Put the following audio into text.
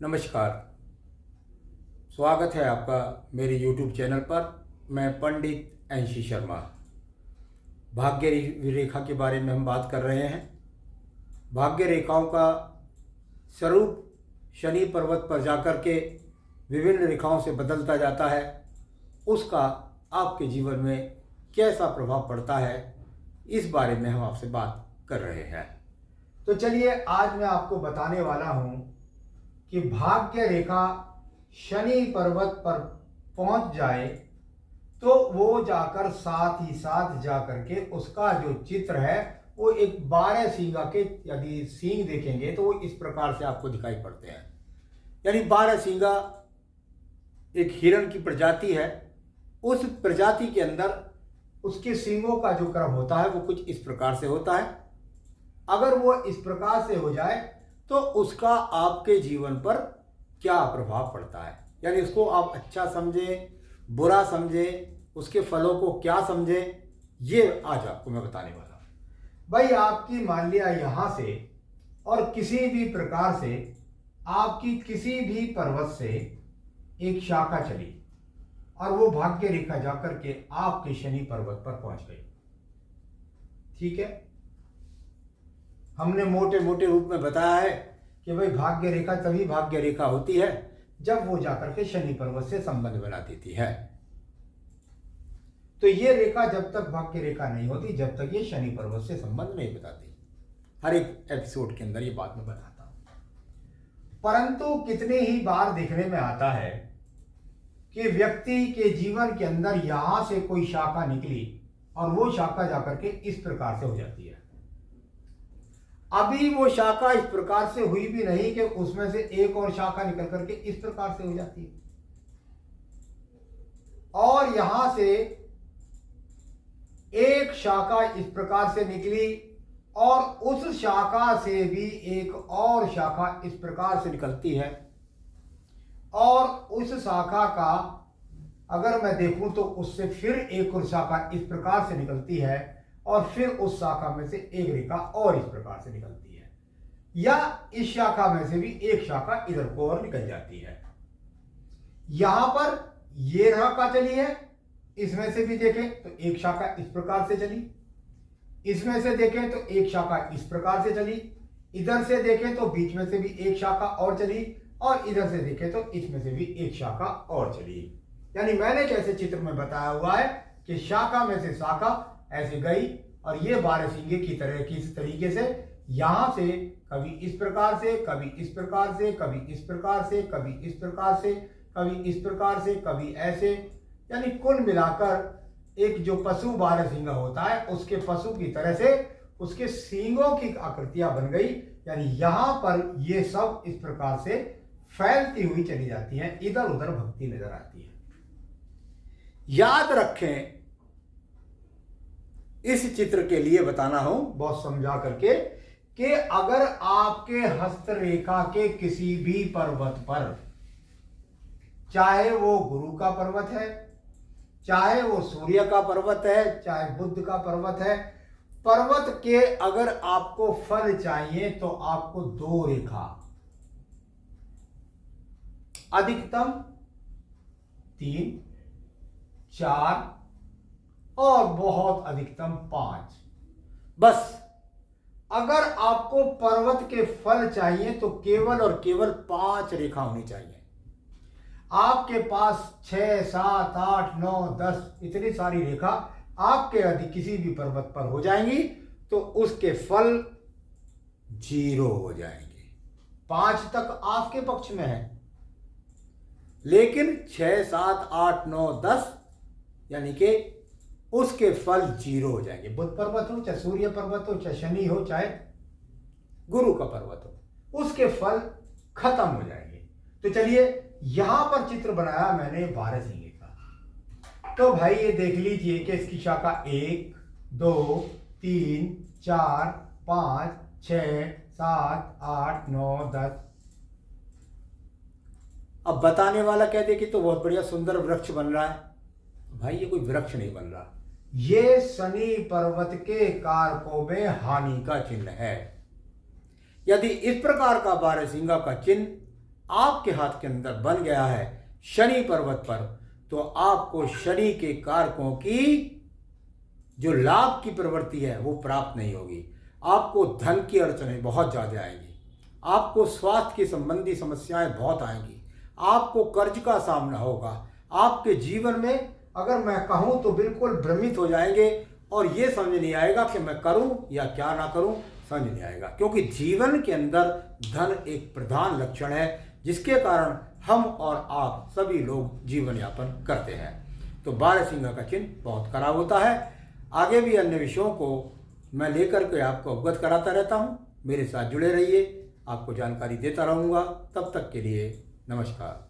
नमस्कार। स्वागत है आपका मेरे YouTube चैनल पर। मैं पंडित एनसी शर्मा। भाग्य रेखा के बारे में हम बात कर रहे हैं। भाग्य रेखाओं का स्वरूप शनि पर्वत पर जाकर के विभिन्न रेखाओं से बदलता जाता है। उसका आपके जीवन में कैसा प्रभाव पड़ता है, इस बारे में हम आपसे बात कर रहे हैं। तो चलिए आज मैं आपको बताने वाला हूं कि भाग्य रेखा शनि पर्वत पर पहुंच जाए तो वो जाकर साथ ही साथ जाकर के उसका जो चित्र है वो एक 12 सींगा के, यदि सींग देखेंगे तो वो इस प्रकार से आपको दिखाई पड़ते हैं। यानी 12 सींगा एक हिरण की प्रजाति है। उस प्रजाति के अंदर उसके सींगों का जो क्रम होता है वो कुछ इस प्रकार से होता है। अगर वो इस प्रकार से हो जाए तो उसका आपके जीवन पर क्या प्रभाव पड़ता है, यानी उसको आप अच्छा समझें, बुरा समझें, उसके फलों को क्या समझें, ये आज आपको मैं बताने वाला हूं। भाई आपकी मान लिया यहाँ से और किसी भी प्रकार से आपकी किसी भी पर्वत से एक शाखा चली और वो भाग्य रेखा जाकर के आपके शनि पर्वत पर पहुंच गई। ठीक है, हमने मोटे मोटे रूप में बताया है कि भाई भाग्य रेखा तभी भाग्य रेखा होती है जब वो जाकर के शनि पर्वत से संबंध बना देती है। तो ये रेखा जब तक भाग्य रेखा नहीं होती, जब तक ये शनि पर्वत से संबंध नहीं बताती। हर एक एपिसोड के अंदर ये बात मैं बताता हूं। परंतु कितने ही बार देखने में आता है कि व्यक्ति के जीवन के अंदर यहां से कोई शाखा निकली और वो शाखा जाकर के इस प्रकार से हो जाती है। अभी वो शाखा इस प्रकार से हुई भी नहीं कि उसमें से एक और शाखा निकल करके इस प्रकार से हो जाती है, और यहां से एक शाखा इस प्रकार से निकली और उस शाखा से भी एक और शाखा इस प्रकार से निकलती है, और उस शाखा का अगर मैं देखूं तो उससे फिर एक और शाखा इस प्रकार से निकलती है, और फिर उस शाखा में से एक रेखा और इस प्रकार से निकलती है, या इस शाखा में से भी एक शाखा इधर को और निकल जाती है। यहां पर ये शाखा चली है, इसमें से भी देखें तो एक शाखा इस प्रकार से चली, इसमें से देखें तो एक शाखा इस प्रकार से चली, इधर से देखें तो बीच में से भी एक शाखा और चली, और इधर से देखें तो इसमें से भी एक शाखा और चली। यानी मैंने जैसे चित्र में बताया हुआ है कि शाखा में से शाखा ऐसे गई, और ये 12 सींगे की तरह किस तरीके से यहां से कभी इस प्रकार से, कभी इस प्रकार से, कभी इस प्रकार से, कभी इस प्रकार से, कभी इस प्रकार से, कभी ऐसे, यानी कुल मिलाकर एक जो पशु 12 सींगा होता है उसके पशु की तरह से उसके सींगों की आकृतियां बन गई। यानी यहां पर ये सब इस प्रकार से फैलती हुई चली जाती हैं, इधर उधर भक्ति नजर आती है। याद रखें, इस चित्र के लिए बताना हूं बहुत समझा करके कि अगर आपके हस्तरेखा के किसी भी पर्वत पर, चाहे वो गुरु का पर्वत है, चाहे वो सूर्य का पर्वत है, चाहे बुध का पर्वत है, पर्वत के अगर आपको फल चाहिए तो आपको 2 रेखा, अधिकतम 3, 4 और बहुत अधिकतम 5, बस अगर आपको पर्वत के फल चाहिए तो केवल और केवल 5 रेखा होनी चाहिए। आपके पास 6, 7, 8, 9, 10 इतनी सारी रेखा आपके यदि किसी भी पर्वत पर हो जाएंगी तो उसके फल 0 हो जाएंगे। 5 तक आपके पक्ष में है, लेकिन 6, 7, 8, 9, 10 यानी कि उसके फल 0 हो जाएंगे। बुध पर्वत हो, चाहे सूर्य पर्वत हो, चाहे शनि हो, चाहे गुरु का पर्वत हो, उसके फल खत्म हो जाएंगे। तो चलिए यहां पर चित्र बनाया मैंने 12 सींगे का। तो भाई ये देख लीजिए कि इसकी शाखा 1, 2, 3, 4, 5, 6, 7, 8, 9, 10। अब बताने वाला कह दे कि तो बहुत बढ़िया सुंदर वृक्ष बन रहा है। भाई ये कोई वृक्ष नहीं बन रहा, ये शनि पर्वत के कारकों में हानि का चिन्ह है। यदि इस प्रकार का 12 सींगा का चिन्ह आपके हाथ के अंदर बन गया है शनि पर्वत पर, तो आपको शनि के कारकों की जो लाभ की प्रवृत्ति है वो प्राप्त नहीं होगी। आपको धन की अड़चनें बहुत ज़्यादा आएंगी, आपको स्वास्थ्य की संबंधी समस्याएं बहुत आएंगी, आपको कर्ज का सामना होगा, आपके जीवन में अगर मैं कहूँ तो बिल्कुल भ्रमित हो जाएंगे और ये समझ नहीं आएगा कि मैं करूँ या क्या ना करूँ, समझ नहीं आएगा। क्योंकि जीवन के अंदर धन एक प्रधान लक्षण है जिसके कारण हम और आप सभी लोग जीवन यापन करते हैं। तो बारहसिंगा का चिन्ह बहुत खराब होता है। आगे भी अन्य विषयों को मैं लेकर के आपको अवगत कराता रहता हूँ। मेरे साथ जुड़े रहिए, आपको जानकारी देता रहूँगा। तब तक के लिए नमस्कार।